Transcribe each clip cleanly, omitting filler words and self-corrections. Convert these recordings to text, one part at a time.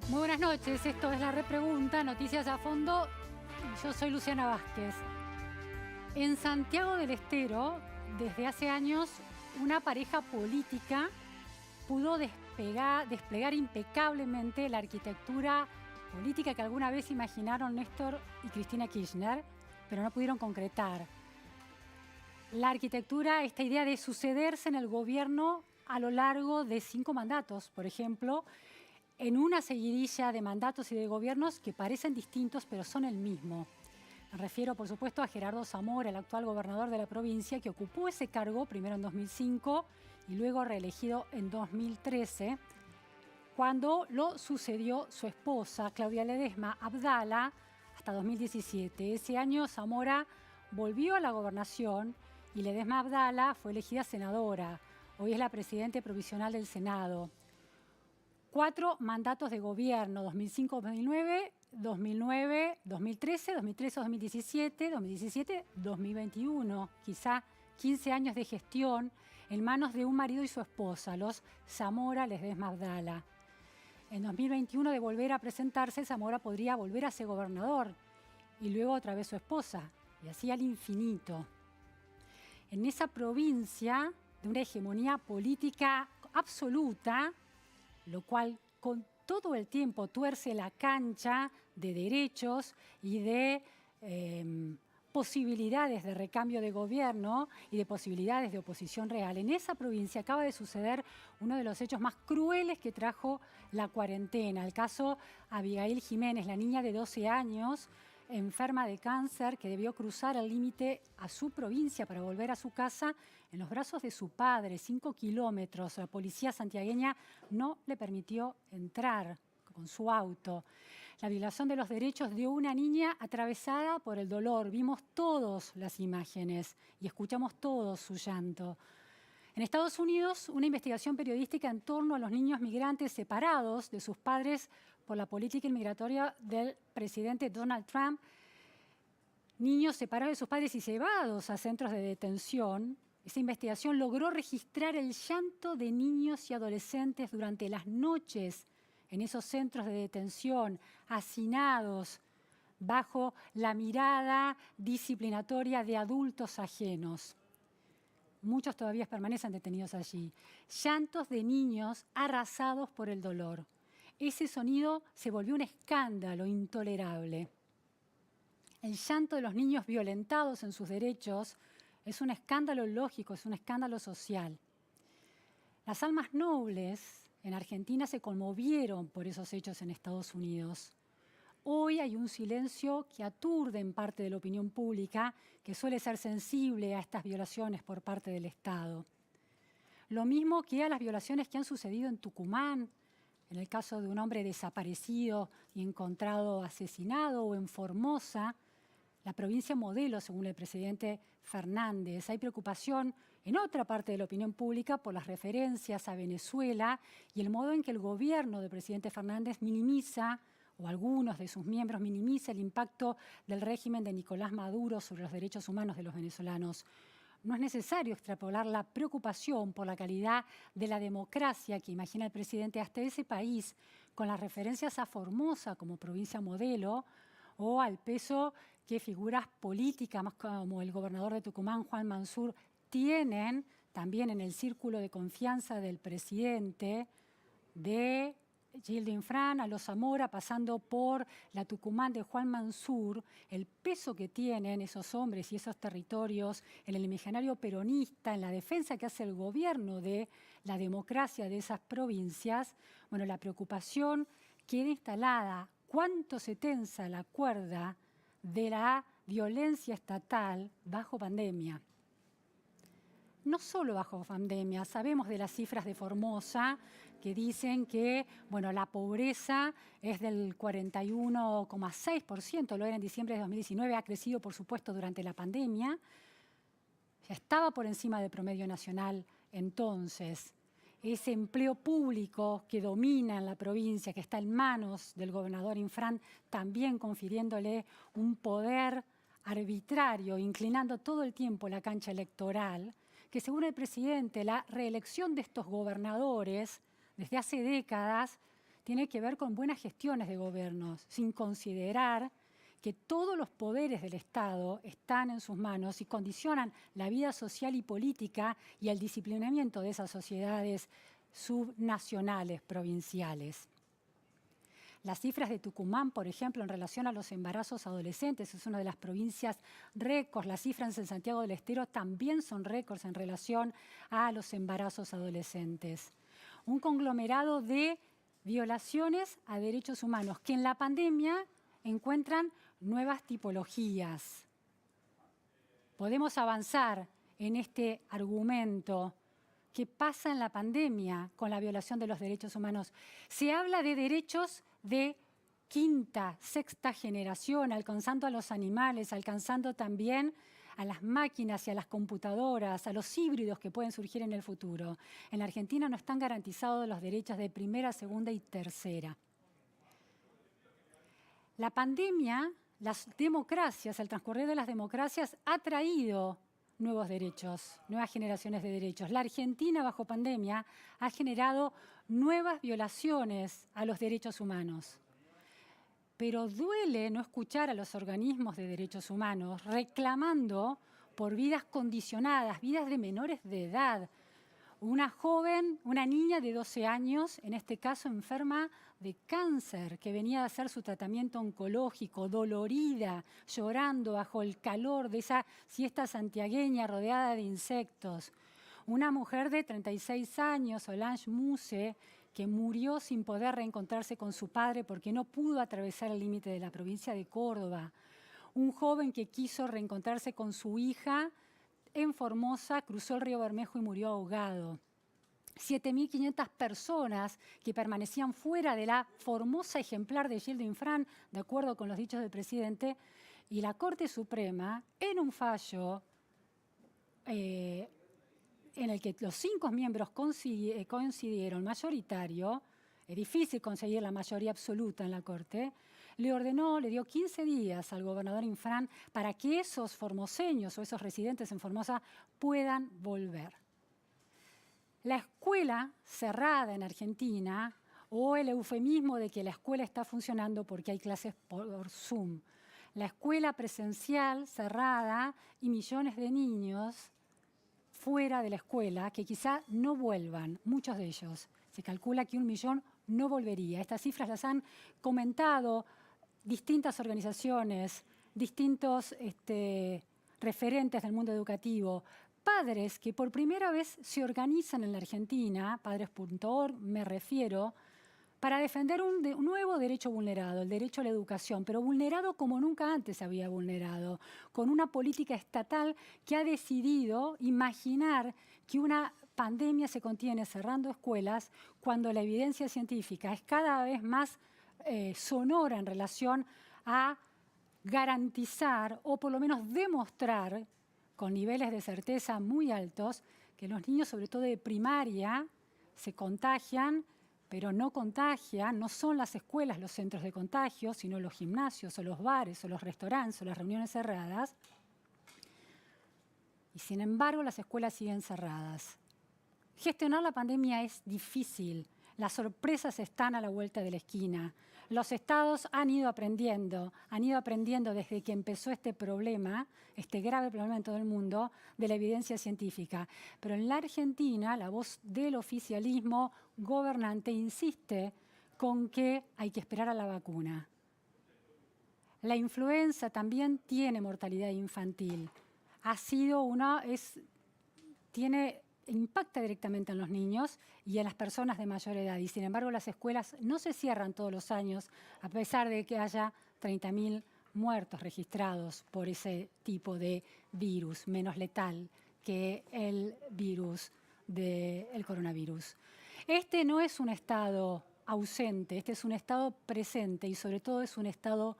Muy buenas noches, esto es La Repregunta, Noticias a Fondo. Yo soy Luciana Vázquez. En Santiago del Estero, desde hace años, una pareja política pudo desplegar impecablemente la arquitectura política que alguna vez imaginaron Néstor y Cristina Kirchner, pero no pudieron concretar. La arquitectura, esta idea de sucederse en el gobierno a lo largo de 5 mandatos, por ejemplo, en una seguidilla de mandatos y de gobiernos que parecen distintos, pero son el mismo. Me refiero, por supuesto, a Gerardo Zamora, el actual gobernador de la provincia, que ocupó ese cargo primero en 2005 y luego reelegido en 2013, cuando lo sucedió su esposa, Claudia Ledesma Abdala, hasta 2017. Ese año Zamora volvió a la gobernación y Ledesma Abdala fue elegida senadora. Hoy es la presidenta provisional del Senado. 4 mandatos de gobierno, 2005-2009, 2009-2013, 2013-2017, 2017-2021. Quizá 15 años de gestión en manos de un marido y su esposa, los Zamora Ledesma Abdala. En 2021, de volver a presentarse, Zamora podría volver a ser gobernador y luego otra vez su esposa, y así al infinito. En esa provincia de una hegemonía política absoluta, lo cual con todo el tiempo tuerce la cancha de derechos y de posibilidades de recambio de gobierno y de posibilidades de oposición real. En esa provincia acaba de suceder uno de los hechos más crueles que trajo la cuarentena. El caso Abigail Jiménez, la niña de 12 años, enferma de cáncer, que debió cruzar el límite a su provincia para volver a su casa en los brazos de su padre, 5 kilómetros. La policía santiagueña no le permitió entrar con su auto. La violación de los derechos de una niña atravesada por el dolor. Vimos todas las imágenes y escuchamos todos su llanto. En Estados Unidos, una investigación periodística en torno a los niños migrantes separados de sus padres por la política inmigratoria del presidente Donald Trump, niños separados de sus padres y llevados a centros de detención. Esa investigación logró registrar el llanto de niños y adolescentes durante las noches en esos centros de detención, hacinados bajo la mirada disciplinatoria de adultos ajenos. Muchos todavía permanecen detenidos allí. Llantos de niños arrasados por el dolor. Ese sonido se volvió un escándalo intolerable. El llanto de los niños violentados en sus derechos es un escándalo lógico, es un escándalo social. Las almas nobles en Argentina se conmovieron por esos hechos en Estados Unidos. Hoy hay un silencio que aturde en parte de la opinión pública, que suele ser sensible a estas violaciones por parte del Estado. Lo mismo que a las violaciones que han sucedido en Tucumán, en el caso de un hombre desaparecido y encontrado asesinado, o en Formosa, la provincia modelo, según el presidente Fernández. Hay preocupación en otra parte de la opinión pública por las referencias a Venezuela y el modo en que el gobierno del presidente Fernández minimiza, o algunos de sus miembros minimiza, el impacto del régimen de Nicolás Maduro sobre los derechos humanos de los venezolanos. No es necesario extrapolar la preocupación por la calidad de la democracia que imagina el presidente hasta ese país, con las referencias a Formosa como provincia modelo, o al peso que figuras políticas como el gobernador de Tucumán, Juan Mansur, tienen también en el círculo de confianza del presidente, de Gildo Infran a los Zamora, pasando por la Tucumán de Juan Mansur. El peso que tienen esos hombres y esos territorios en el imaginario peronista, en la defensa que hace el gobierno de la democracia de esas provincias. Bueno, la preocupación queda instalada. ¿Cuánto se tensa la cuerda de la violencia estatal bajo pandemia? No solo bajo pandemia, sabemos de las cifras de Formosa que dicen que la pobreza es del 41,6%, lo era en diciembre de 2019, ha crecido por supuesto durante la pandemia, ya estaba por encima del promedio nacional entonces. Ese empleo público que domina en la provincia, que está en manos del gobernador Infran, también confiriéndole un poder arbitrario, inclinando todo el tiempo la cancha electoral, que según el presidente, la reelección de estos gobernadores desde hace décadas tiene que ver con buenas gestiones de gobiernos, sin considerar que todos los poderes del Estado están en sus manos y condicionan la vida social y política y el disciplinamiento de esas sociedades subnacionales, provinciales. Las cifras de Tucumán, por ejemplo, en relación a los embarazos adolescentes, es una de las provincias récords. Las cifras en Santiago del Estero también son récords en relación a los embarazos adolescentes. Un conglomerado de violaciones a derechos humanos que en la pandemia encuentran nuevas tipologías. Podemos avanzar en este argumento. ¿Qué pasa en la pandemia con la violación de los derechos humanos? Se habla de derechos de quinta, sexta generación, alcanzando a los animales, alcanzando también a las máquinas y a las computadoras, a los híbridos que pueden surgir en el futuro. En la Argentina no están garantizados los derechos de primera, segunda y tercera. La pandemia, las democracias, el transcurrir de las democracias ha traído nuevos derechos, nuevas generaciones de derechos. La Argentina, bajo pandemia, ha generado nuevas violaciones a los derechos humanos. Pero duele no escuchar a los organismos de derechos humanos reclamando por vidas condicionadas, vidas de menores de edad. Una joven, una niña de 12 años, en este caso enferma de cáncer, que venía a hacer su tratamiento oncológico, dolorida, llorando bajo el calor de esa siesta santiagueña rodeada de insectos. Una mujer de 36 años, Solange Muse, que murió sin poder reencontrarse con su padre porque no pudo atravesar el límite de la provincia de Córdoba. Un joven que quiso reencontrarse con su hija en Formosa, cruzó el río Bermejo y murió ahogado. 7.500 personas que permanecían fuera de la Formosa ejemplar de Gildo Infran, de acuerdo con los dichos del presidente, y la Corte Suprema, en un fallo en el que los 5 miembros coincidieron mayoritario, es difícil conseguir la mayoría absoluta en la Corte, le dio 15 días al gobernador Infran para que esos formoseños o esos residentes en Formosa puedan volver. La escuela cerrada en Argentina, o el eufemismo de que la escuela está funcionando porque hay clases por Zoom. La escuela presencial cerrada y millones de niños fuera de la escuela que quizá no vuelvan, muchos de ellos. Se calcula que 1 millón no volvería. Estas cifras las han comentado distintas organizaciones, distintos referentes del mundo educativo, padres que por primera vez se organizan en la Argentina, padres.org me refiero, para defender un nuevo derecho vulnerado, el derecho a la educación, pero vulnerado como nunca antes se había vulnerado, con una política estatal que ha decidido imaginar que una pandemia se contiene cerrando escuelas cuando la evidencia científica es cada vez más sonora en relación a garantizar o por lo menos demostrar con niveles de certeza muy altos que los niños, sobre todo de primaria, se contagian, pero no contagian, no son las escuelas los centros de contagio, sino los gimnasios o los bares o los restaurantes o las reuniones cerradas. Y sin embargo, las escuelas siguen cerradas. Gestionar la pandemia es difícil. Las sorpresas están a la vuelta de la esquina. Los estados han ido aprendiendo desde que empezó este problema, este grave problema en todo el mundo, de la evidencia científica. Pero en la Argentina, la voz del oficialismo gobernante insiste con que hay que esperar a la vacuna. La influenza también tiene mortalidad infantil. Impacta directamente en los niños y en las personas de mayor edad. Y sin embargo, las escuelas no se cierran todos los años, a pesar de que haya 30.000 muertos registrados por ese tipo de virus, menos letal que el virus del coronavirus. Este no es un estado ausente, este es un estado presente y sobre todo es un estado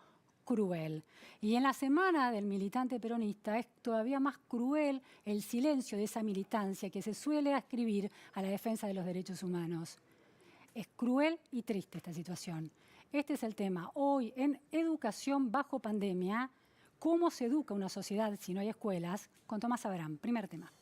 cruel. Y en la semana del militante peronista es todavía más cruel el silencio de esa militancia que se suele ascribir a la defensa de los derechos humanos. Es cruel y triste esta situación. Este es el tema. Hoy en Educación bajo pandemia, ¿cómo se educa una sociedad si no hay escuelas? Con Tomás Abraham, primer tema.